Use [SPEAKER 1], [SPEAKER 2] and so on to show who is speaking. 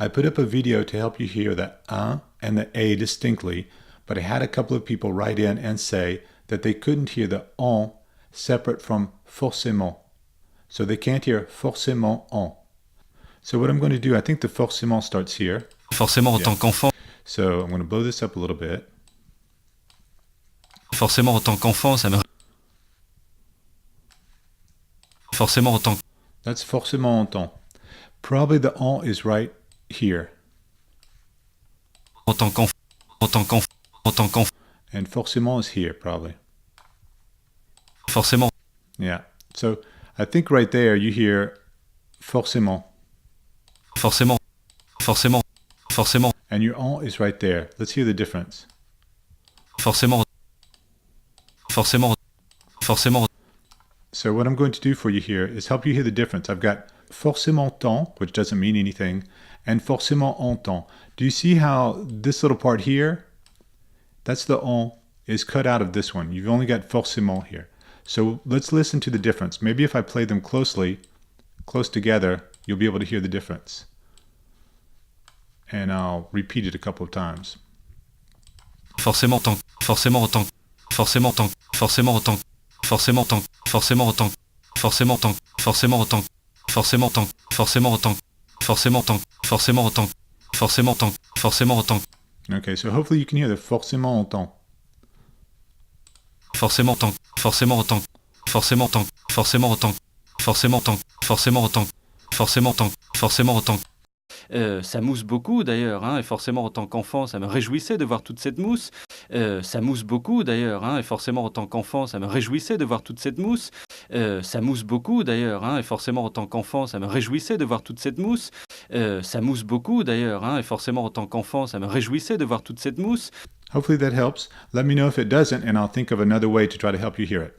[SPEAKER 1] I put up a video to help you hear the and the A distinctly, but I had a couple of people write in and say that they couldn't hear the on separate from forcément. So they can't hear forcément en. So what I'm going to do, I think the forcément starts here.
[SPEAKER 2] Forcément, en tant qu'enfant.
[SPEAKER 1] So I'm going to blow this up a little bit.
[SPEAKER 2] Forcément, en tant qu'enfant, ça me... Forcément, en tant...
[SPEAKER 1] That's forcément en temps. Probably the en is right here.
[SPEAKER 2] En tant qu'enfant. En tant qu'enfant. En tant qu'enfant.
[SPEAKER 1] And forcément is here, probably.
[SPEAKER 2] Forcément.
[SPEAKER 1] Yeah. So I think right there you hear forcément.
[SPEAKER 2] Forcément. Forcément. Forcément.
[SPEAKER 1] And your en is right there. Let's hear the difference.
[SPEAKER 2] Forcément. Forcément. Forcément.
[SPEAKER 1] So what I'm going to do for you here is help you hear the difference. I've got forcément temps, which doesn't mean anything, and forcément en temps. Do you see how this little part here, that's the en, is cut out of this one. You've only got forcément here. So let's listen to the difference. Maybe if I play them close together, you'll be able to hear the difference. And I'll repeat it a couple of times.
[SPEAKER 2] Forcément tant, forcément tant, forcément tant, forcément tant, forcément tant, forcément tant, forcément tant, forcément tant, forcément tant, forcément tant, forcément tant, forcément tant, forcément tant, forcément tant.
[SPEAKER 1] Okay, so hopefully you can hear the forcément en temps.
[SPEAKER 2] Forcément tant, forcément tant, forcément tant, forcément tant, forcément tant, forcément tant, forcément tant, forcément tant. Ça mousse beaucoup d'ailleurs, hein, et forcément en tant qu'enfant, ça me réjouissait de voir toute cette mousse. Ça mousse beaucoup d'ailleurs, hein, et forcément en tant qu'enfant, ça me réjouissait de voir toute cette mousse. Ça mousse beaucoup d'ailleurs, hein, et forcément en tant qu'enfant, ça me réjouissait de voir toute cette mousse. Ça mousse beaucoup d'ailleurs, hein, et forcément en tant qu'enfant, ça me réjouissait de voir toute cette mousse.
[SPEAKER 1] Hopefully that helps. Let me know if it doesn't, and I'll think of another way to try to help you hear it.